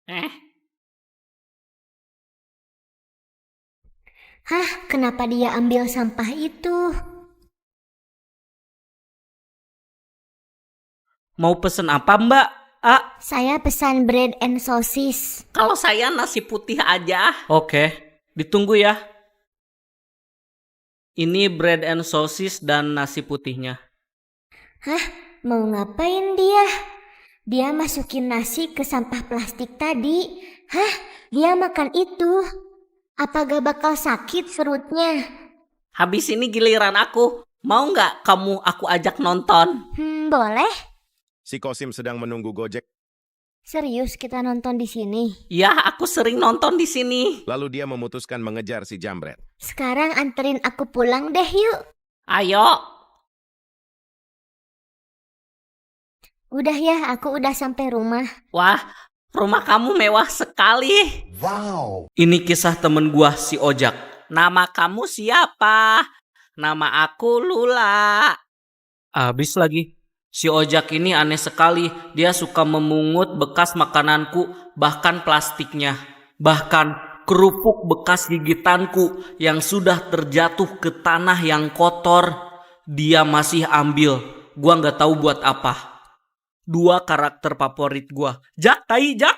Eh, Hah, kenapa dia ambil sampah itu? mau pesen apa Mbak? Ah, Saya pesan bread and sosis. kalau saya nasi putih aja. Oke, ditunggu ya. Ini bread and sosis dan nasi putihnya. Hah, mau ngapain dia? Dia masukin nasi ke sampah plastik tadi. Hah, dia makan itu. Apa gak bakal sakit perutnya? Habis ini giliran aku. Mau nggak kamu aku ajak nonton? Boleh. Si Kosim sedang menunggu Gojek, Serius kita nonton di sini. Ya, aku sering nonton di sini. lalu dia memutuskan mengejar si Jambret. Sekarang anterin aku pulang deh yuk. Ayo. Udah ya, aku udah sampai rumah. Wah, rumah kamu mewah sekali. Wow. Ini kisah temen gua si Ojak. Nama kamu siapa? Nama aku Lula. Habis lagi. Si Ojak ini aneh sekali. Dia suka memungut bekas makananku, bahkan plastiknya. Bahkan kerupuk bekas gigitanku yang sudah terjatuh ke tanah yang kotor. Dia masih ambil. Gua nggak tahu buat apa. Dua karakter favorit gua. Jak, tai, Jak.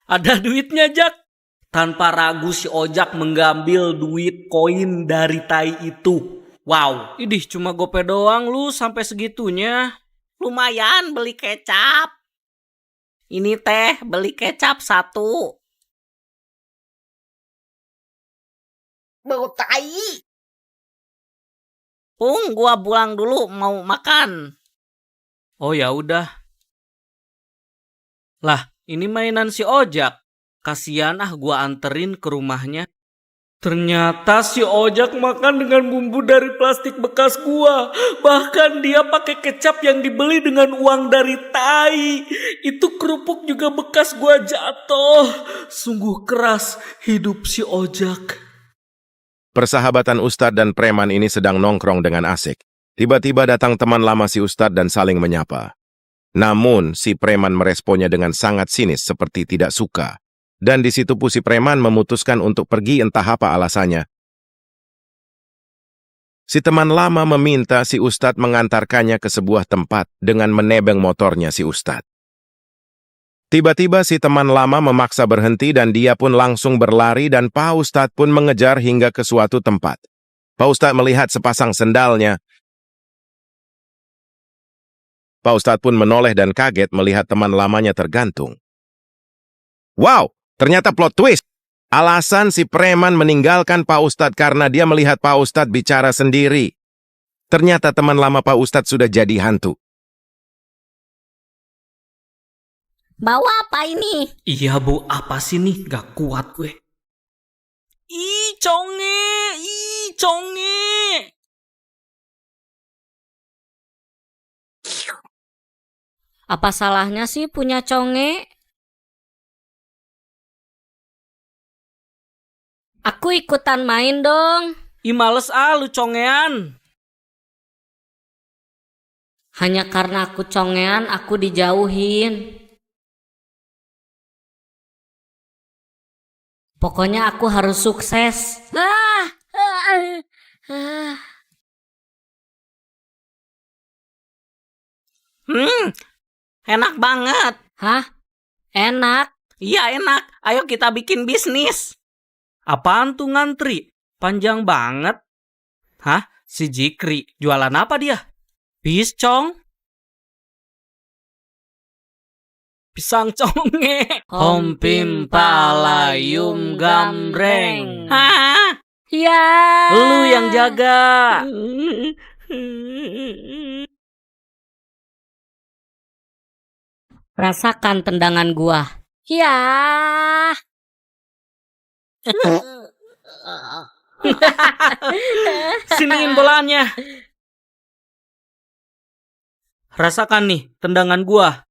Ada duitnya, Jak. Tanpa ragu si Ojak mengambil duit koin dari tai itu. Wow. Idih, cuma gope doang lu sampai segitunya. Lumayan beli kecap. Ini teh beli kecap 1. Bau tai. Pung, gua pulang dulu mau makan. Oh ya udah. Lah, ini mainan si Ojak. Kasian gua anterin ke rumahnya. Ternyata si Ojak makan dengan bumbu dari plastik bekas gua. Bahkan dia pakai kecap yang dibeli dengan uang dari tai. Itu kerupuk juga bekas gua jatuh. Sungguh keras hidup si Ojak. Persahabatan Ustadz dan preman ini sedang nongkrong dengan asik. Tiba-tiba datang teman lama si Ustadz dan saling menyapa. Namun, si preman meresponnya dengan sangat sinis seperti tidak suka. Dan di situ pun si preman memutuskan untuk pergi entah apa alasannya. Si teman lama meminta si Ustadz mengantarkannya ke sebuah tempat dengan menebeng motornya si Ustadz. Tiba-tiba si teman lama memaksa berhenti dan dia pun langsung berlari dan Pak Ustadz pun mengejar hingga ke suatu tempat. Pak Ustadz melihat sepasang sendalnya. Pak Ustadz pun menoleh dan kaget melihat teman lamanya tergantung. Wow, ternyata plot twist. Alasan si preman meninggalkan Pak Ustadz karena dia melihat Pak Ustadz bicara sendiri. Ternyata teman lama Pak Ustadz sudah jadi hantu. Bawa apa ini? Iya bu, apa sih nih? Gak kuat gue. Ih, conge! Ih, conge! Apa salahnya sih punya conge? Aku ikutan main dong. Ih, males lu congean. Hanya karena aku congean, aku dijauhin. Pokoknya aku harus sukses. Enak banget. Hah? Enak? Iya enak, ayo kita bikin bisnis. Apaan tuh ngantri? Panjang banget. Hah? Si Jikri, jualan apa dia? Piscong? Pisang conge. Hompim palayum gambreng. Hah? Ya. Lu yang jaga. Rasakan tendangan gua. Ya. Siniin bolanya. Rasakan nih tendangan gua.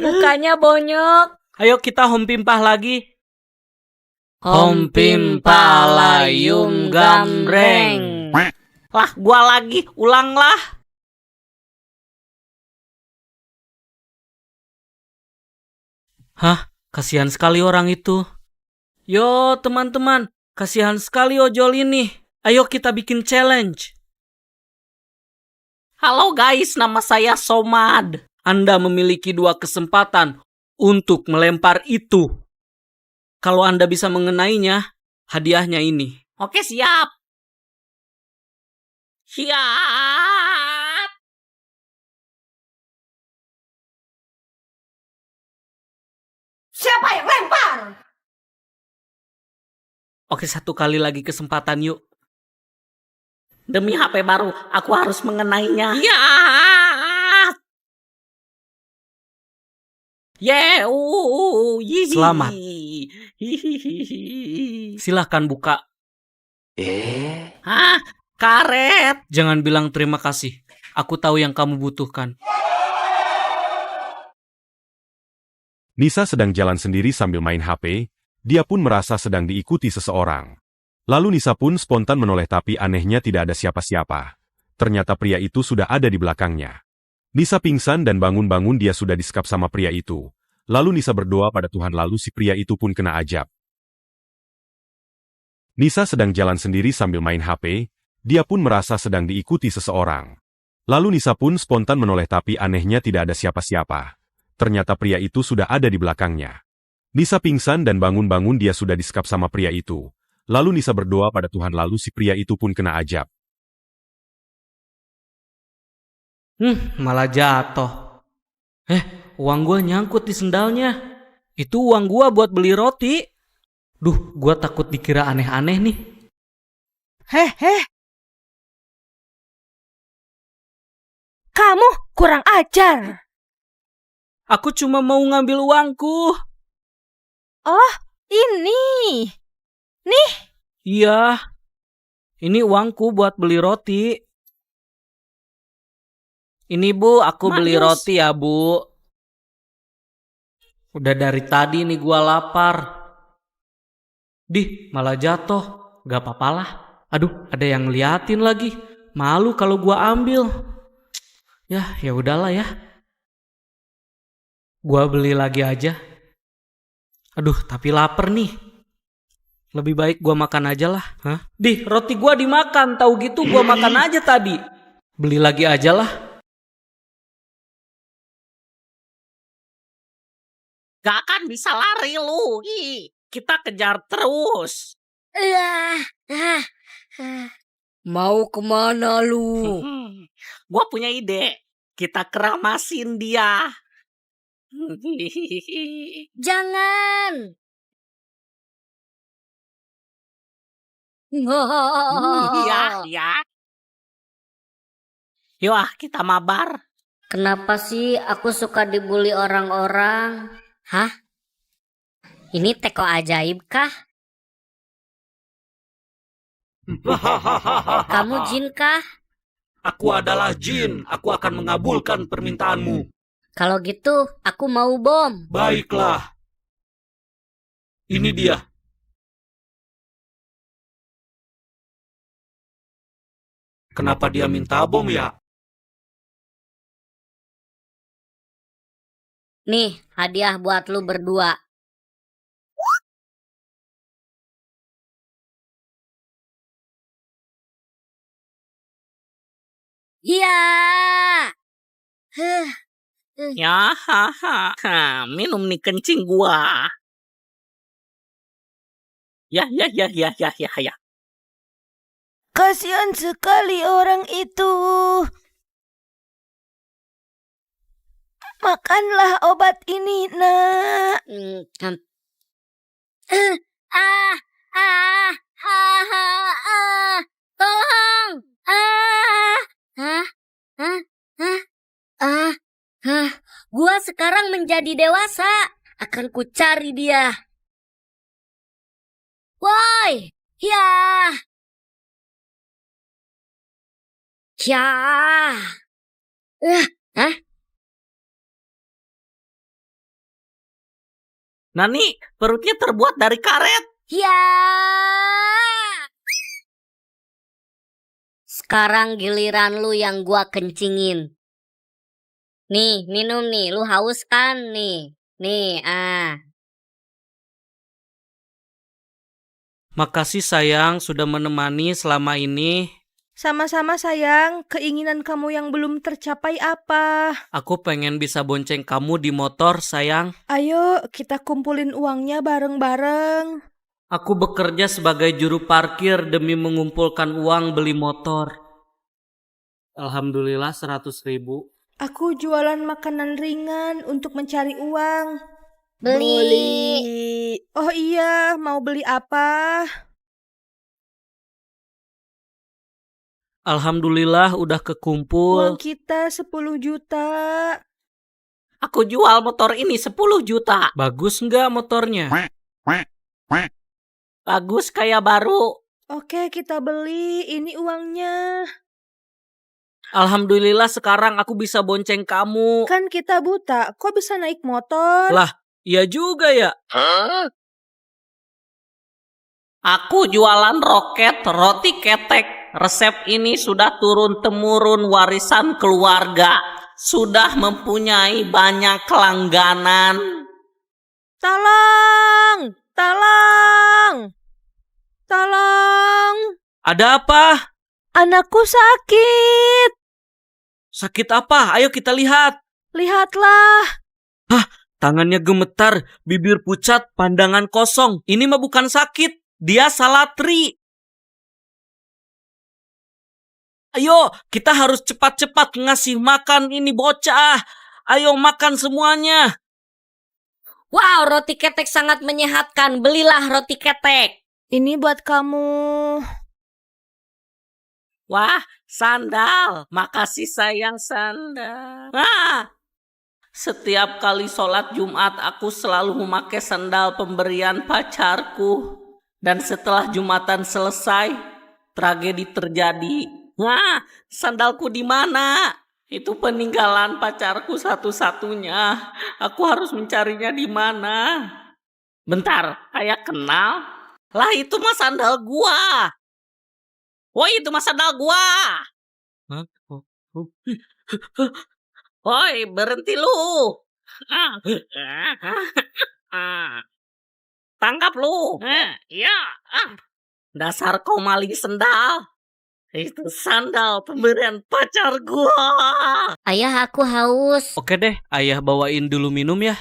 Mukanya bonyok. Ayo kita hompimpah lagi. Hompimpa layum gambreng. Lah, gua lagi. Ulanglah. Hah, kasihan sekali orang itu. Yo, teman-teman, kasihan sekali ojol ini. Ayo kita bikin challenge. Halo guys, nama saya Somad. Anda memiliki 2 kesempatan untuk melempar itu. Kalau Anda bisa mengenainya, hadiahnya ini. Oke, siap. Siap. Siapa yang lempar? Oke, 1 kali lagi kesempatan yuk. Demi HP baru, aku harus mengenainya. Ya. Selamat. Silahkan buka. Hah? Karet. Jangan bilang terima kasih. Aku tahu yang kamu butuhkan. Nisa sedang jalan sendiri sambil main HP, dia pun merasa sedang diikuti seseorang. Lalu Nisa pun spontan menoleh tapi anehnya tidak ada siapa-siapa. Ternyata pria itu sudah ada di belakangnya. Nisa pingsan dan bangun-bangun dia sudah disekap sama pria itu. Lalu Nisa berdoa pada Tuhan lalu si pria itu pun kena ajab. Nisa sedang jalan sendiri sambil main HP, dia pun merasa sedang diikuti seseorang. Lalu Nisa pun spontan menoleh tapi anehnya tidak ada siapa-siapa. Ternyata pria itu sudah ada di belakangnya. Nisa pingsan dan bangun-bangun dia sudah disekap sama pria itu. Lalu Nisa berdoa pada Tuhan lalu si pria itu pun kena ajab. Malah jatuh. Uang gua nyangkut di sendalnya. Itu uang gua buat beli roti. Duh, gua takut dikira aneh-aneh nih. Kamu kurang ajar. Aku cuma mau ngambil uangku. Oh, ini. Iya. Ini uangku buat beli roti. Ini Bu, aku beli roti ya Bu. Udah dari tadi nih gua lapar. Dih, malah jatuh. Gak apa-apa lah. Aduh, ada yang ngeliatin lagi. Malu kalau gua ambil. Ya udahlah ya. Gua beli lagi aja. Aduh, tapi lapar nih. Lebih baik gua makan aja lah. Hah? Dih, roti gua dimakan. Tahu gitu gua makan aja tadi. Beli lagi aja lah. Gak akan bisa lari lu. Kita kejar terus. Mau kemana lu? Gua punya ide. Kita keramasin dia. Jangan. Iya. Yuk kita mabar. Kenapa sih aku suka dibully orang-orang? Hah? Ini teko ajaib kah? Kamu jin kah? Aku adalah jin. Aku akan mengabulkan permintaanmu. Kalau gitu, aku mau bom. Baiklah. Ini dia. Kenapa dia minta bom ya? Nih, hadiah buat lu berdua. Iya. Ya, minum nih kencing gua. Ya. Kasihan sekali orang itu. Makanlah obat ini, Nak. Tolong. Gua sekarang menjadi dewasa. Akan ku cari dia. Woi, ya. Ya. Nani, perutnya terbuat dari karet. Ya. Sekarang giliran lu yang gua kencingin. Nih, minum nih. Lu haus kan? Nih. Nih, Makasih sayang sudah menemani selama ini. Sama-sama sayang, keinginan kamu yang belum tercapai apa? Aku pengen bisa bonceng kamu di motor, sayang. Ayo, kita kumpulin uangnya bareng-bareng. Aku bekerja sebagai juru parkir demi mengumpulkan uang beli motor. Alhamdulillah 100.000. Aku jualan makanan ringan untuk mencari uang. beli. Oh iya, mau beli apa? Alhamdulillah udah kekumpul. Uang kita 10 juta. Aku jual motor ini 10 juta. Bagus nggak motornya? Bagus kayak baru. Oke, kita beli. Ini uangnya. Alhamdulillah sekarang aku bisa bonceng kamu. Kan kita buta, kok bisa naik motor? Lah, iya juga ya. Aku jualan roket roti ketek. Resep ini sudah turun-temurun warisan keluarga. Sudah mempunyai banyak langganan. Tolong! Tolong! Tolong! Ada apa? Anakku sakit. Sakit apa? Ayo kita lihat. Lihatlah. Tangannya gemetar, bibir pucat, pandangan kosong. Ini mah bukan sakit. Dia salatri. Ayo, kita harus cepat-cepat ngasih makan ini bocah. Ayo makan semuanya. Wow, roti ketek sangat menyehatkan. Belilah roti ketek. Ini buat kamu. Wah, sandal. Makasih sayang sandal. Setiap kali sholat Jumat aku selalu memakai sandal pemberian pacarku. Dan setelah Jumatan selesai, tragedi terjadi. Sandalku di mana? Itu peninggalan pacarku satu-satunya. Aku harus mencarinya di mana? Bentar, kayak kenal. Lah itu mah sandal gua. Woi, itu mah sandal gua. Woi, berhenti lu. Tangkap lu. Iya. Dasar kau maling sendal. Itu sandal pemberian pacar gua. Ayah, aku haus. Oke deh, ayah bawain dulu minum ya.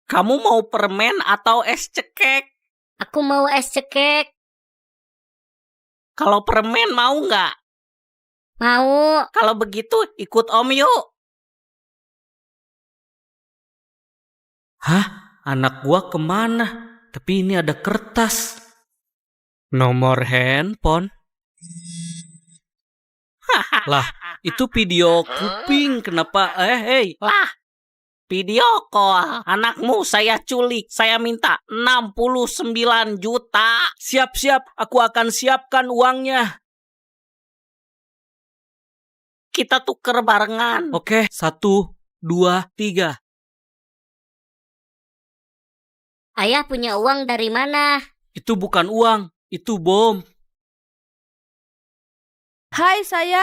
Kamu mau permen atau es cekek? Aku mau es cekek. Kalau permen mau nggak? Mau. Kalau begitu ikut Om yuk. Hah? Anak gua kemana? Tapi ini ada kertas. Nomor handphone. Lah, itu video kuping. Kenapa? Lah, video call. Anakmu saya culik. Saya minta 69 juta. Siap-siap. Aku akan siapkan uangnya. Kita tuker barengan. Oke, 1, 2, 3. Ayah punya uang dari mana? Itu bukan uang. Itu bom. Hai, saya